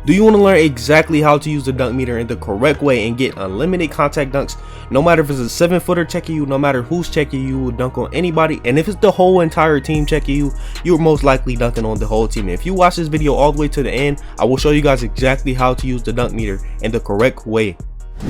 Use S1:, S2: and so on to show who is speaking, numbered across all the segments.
S1: Do you want to learn exactly how to use the dunk meter in the correct way and get unlimited contact dunks? No matter if it's a 7-footer checking you, no matter who's checking you, will dunk on anybody. And if it's the whole entire team checking you, you're most likely dunking on the whole team. And if you watch this video all the way to the end, I will show you guys exactly how to use the dunk meter in the correct way.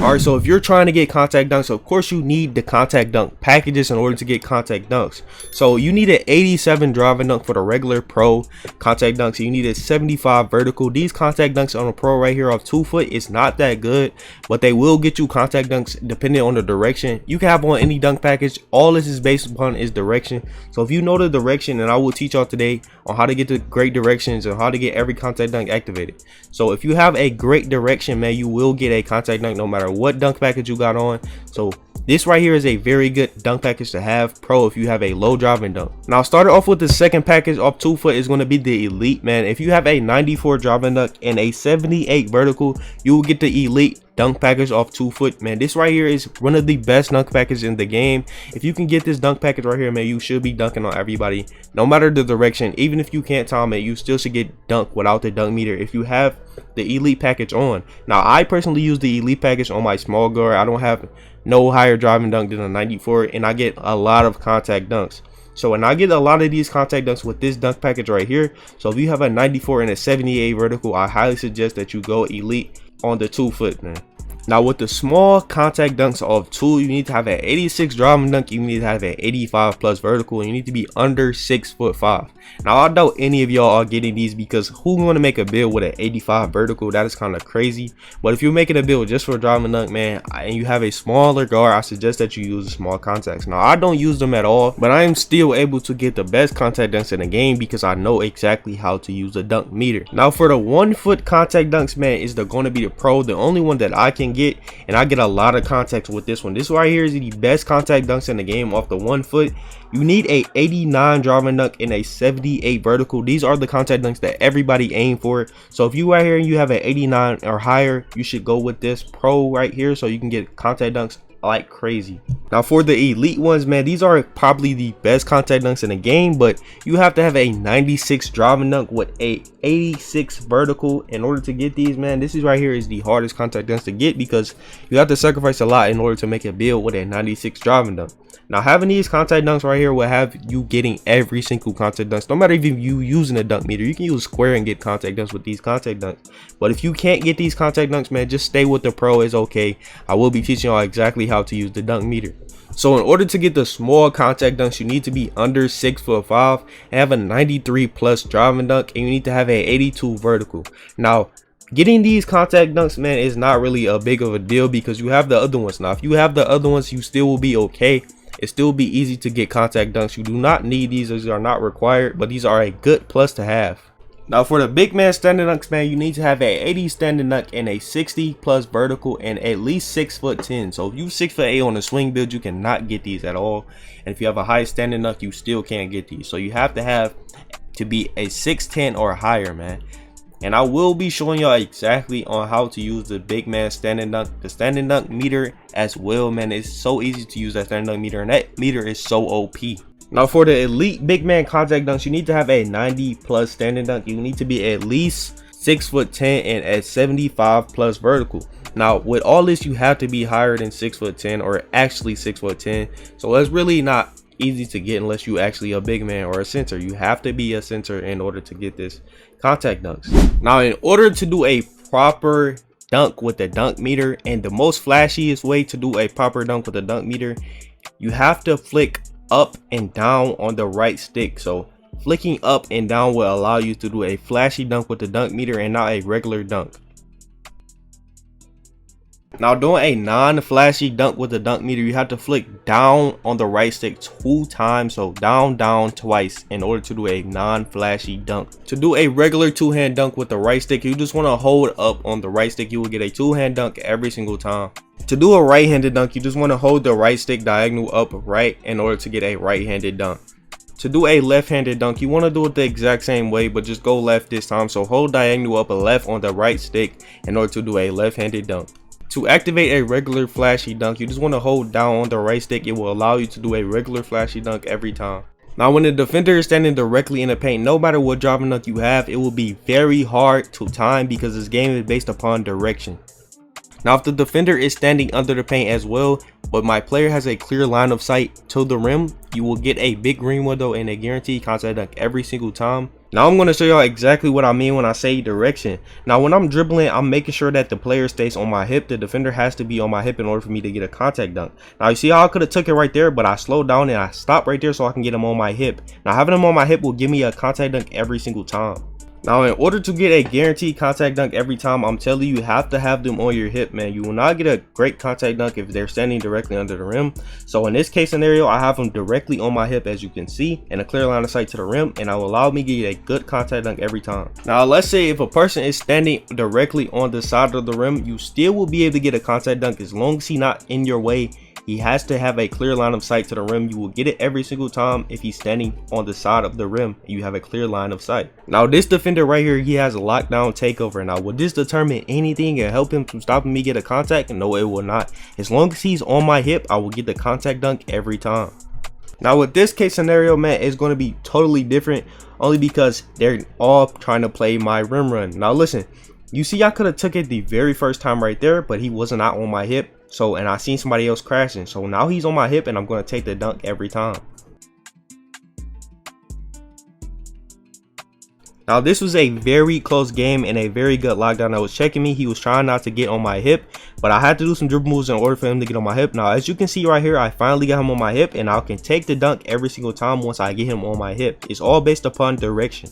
S1: Alright, so if you're trying to get contact dunks, of course you need the contact dunk packages in order to get contact dunks. So you need an 87 driving dunk for the regular pro contact dunks. You need a 75 vertical. These contact dunks on a pro right here off 2 foot is not that good, but they will get you contact dunks depending on the direction. You can have on any dunk package. All this is based upon is direction. So if you know the direction, and I will teach y'all today on how to get the great directions and how to get every contact dunk activated. So if you have a great direction, man, you will get a contact dunk no matter what dunk package you got on. So this right here is a very good dunk package to have pro if you have a low driving dunk. Now started off with the second package off 2 foot is going to be the elite, man. If you have a 94 driving dunk and a 78 vertical, you will get the elite dunk package off 2 foot, man. This right here is one of the best dunk packages in the game. If you can get this dunk package right here, man, you should be dunking on everybody no matter the direction. Even if you can't time it, you still should get dunked without the dunk meter if you have the elite package on. Now I personally use the elite package on my small guard. I don't have no higher driving dunk than a 94, and I get a lot of contact dunks. So when I get a lot of these contact dunks with this dunk package right here, so if you have a 94 and a 78 vertical, I highly suggest that you go elite on the 2 foot, man. Now with the small contact dunks of 2, you need to have an 86 driving dunk, you need to have an 85 plus vertical, and you need to be under 6'5". Now I doubt any of y'all are getting these, because who's going to make a build with an 85 vertical? That is kind of crazy. But if you're making a build just for a driving dunk, man, and you have a smaller guard, I suggest that you use the small contacts. Now I don't use them at all, but I am still able to get the best contact dunks in the game because I know exactly how to use the dunk meter. Now for the 1 foot contact dunks, man, is going to be the pro, the only one that I can get, and I get a lot of contacts with this one. This right here is the best contact dunks in the game off the 1 foot. You need a 89 driving dunk and a 78 vertical. These are the contact dunks that everybody aim for. So if you right here and you have an 89 or higher, you should go with this pro right here so you can get contact dunks like crazy. Now for the elite ones, man, these are probably the best contact dunks in the game, but you have to have a 96 driving dunk with a 86 vertical in order to get these, man. This is right here is the hardest contact dunks to get because you have to sacrifice a lot in order to make a build with a 96 driving dunk. Now having these contact dunks right here will have you getting every single contact dunks, no matter if you using a dunk meter. You can use square and get contact dunks with these contact dunks, but if you can't get these contact dunks, man, just stay with the pro. Is okay. I will be teaching y'all exactly how to use the dunk meter. So in order to get the small contact dunks, you need to be under 6'5" and have a 93 plus driving dunk, and you need to have a 82 vertical. Now getting these contact dunks, man, is not really a big of a deal because you have the other ones. Now if you have the other ones, you still will be okay. It still be easy to get contact dunks. You do not need these. These are not required, but these are a good plus to have. Now for the big man standing dunks, man, you need to have a 80 standing dunk and a 60 plus vertical and at least 6'10". So if you 6'8" on a swing build, you cannot get these at all. And if you have a high standing dunk, you still can't get these. So you have to be a 6'10" or higher, man. And I will be showing y'all exactly on how to use the big man standing dunk, the standing dunk meter as well, man. It's so easy to use that standing dunk meter, and that meter is so OP. Now for the elite big man contact dunks, you need to have a 90 plus standing dunk. You need to be at least 6'10" and at 75 plus vertical. Now with all this, you have to be higher than 6'10" or actually 6'10". So that's really not easy to get unless you actually a big man or a center. You have to be a center in order to get this contact dunks. Now in order to do a proper dunk with the dunk meter, and the most flashiest way to do a proper dunk with the dunk meter, you have to flick up and down on the right stick. So flicking up and down will allow you to do a flashy dunk with the dunk meter and not a regular dunk. Now doing a non-flashy dunk with the dunk meter, you have to flick down on the right stick 2 times. So down twice in order to do a non-flashy dunk. To do a regular 2-hand dunk with the right stick, you just want to hold up on the right stick. You will get a 2-hand dunk every single time. To do a right-handed dunk, you just want to hold the right stick diagonal up right in order to get a right-handed dunk. To do a left-handed dunk, you want to do it the exact same way, but just go left this time. So hold diagonal up a left on the right stick in order to do a left-handed dunk. To activate a regular flashy dunk, you just want to hold down on the right stick. It will allow you to do a regular flashy dunk every time. Now when the defender is standing directly in the paint, no matter what driving dunk you have, it will be very hard to time because this game is based upon direction. Now if the defender is standing under the paint as well, but my player has a clear line of sight to the rim, you will get a big green window and a guaranteed contact dunk every single time. Now I'm going to show y'all exactly what I mean when I say direction. Now when I'm dribbling, I'm making sure that the player stays on my hip. The defender has to be on my hip in order for me to get a contact dunk. Now you see how I could have took it right there, but I slowed down and I stopped right there so I can get him on my hip. Now having him on my hip will give me a contact dunk every single time. Now in order to get a guaranteed contact dunk every time, I'm telling you, you have to have them on your hip, man. You will not get a great contact dunk if they're standing directly under the rim. So in this case scenario, I have them directly on my hip, as you can see, and a clear line of sight to the rim, and that will allow me to get a good contact dunk every time. Now let's say if a person is standing directly on the side of the rim, you still will be able to get a contact dunk as long as he's not in your way. He has to have a clear line of sight to the rim. You will get it every single time if he's standing on the side of the rim and you have a clear line of sight. Now this defender right here, he has a lockdown takeover. Now will this determine anything and help him from stopping me get a contact? No, it will not. As long as he's on my hip, I will get the contact dunk every time. Now with this case scenario, man, it's going to be totally different only because they're all trying to play my rim run. Now listen, you see I could have took it the very first time right there, but he wasn't out on my hip. So, and I seen somebody else crashing. So now he's on my hip and I'm going to take the dunk every time. Now this was a very close game and a very good lockdown that was checking me. He was trying not to get on my hip, but I had to do some dribble moves in order for him to get on my hip. Now as you can see right here, I finally got him on my hip and I can take the dunk every single time once I get him on my hip. It's all based upon direction.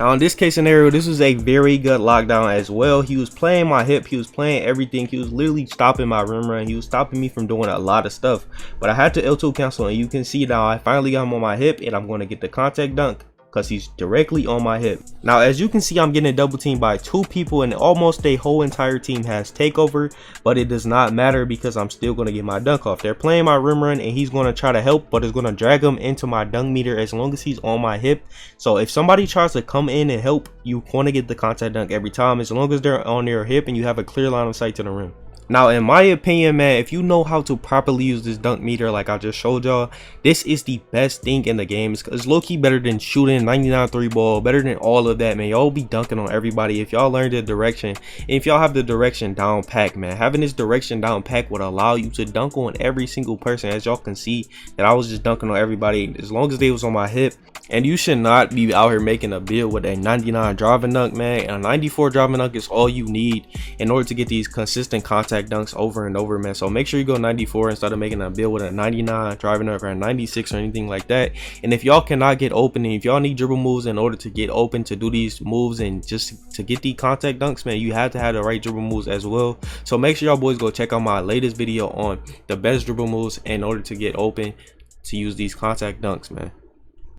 S1: Now in this case scenario, this was a very good lockdown as well. He was playing my hip, he was playing everything, he was literally stopping my rim run, he was stopping me from doing a lot of stuff, but I had to L2 cancel, and you can see now I finally got him on my hip and I'm going to get the contact dunk because he's directly on my hip. Now as you can see, I'm getting double teamed by 2 people and almost a whole entire team has takeover, but it does not matter because I'm still going to get my dunk off. They're playing my rim run and he's going to try to help, but it's going to drag him into my dunk meter as long as he's on my hip. So if somebody tries to come in and help, you want to get the contact dunk every time as long as they're on their hip and you have a clear line of sight to the rim. Now in my opinion, man, if you know how to properly use this dunk meter like I just showed y'all, this is the best thing in the game. It's low-key better than shooting 99 3 ball, better than all of that, man. Y'all be dunking on everybody if y'all learn the direction, and if y'all have the direction down pack, man. Having this direction down pack would allow you to dunk on every single person. As y'all can see that I was just dunking on everybody as long as they was on my hip. And you should not be out here making a build with a 99 driving dunk, man. And a 94 driving dunk is all you need in order to get these consistent contact dunks over and over, man. So make sure you go 94 instead of making a build with a 99 driving dunk or a 96 or anything like that. And if y'all cannot get open, and if y'all need dribble moves in order to get open to do these moves and just to get the contact dunks, man, you have to have the right dribble moves as well. So make sure y'all boys go check out my latest video on the best dribble moves in order to get open to use these contact dunks, man.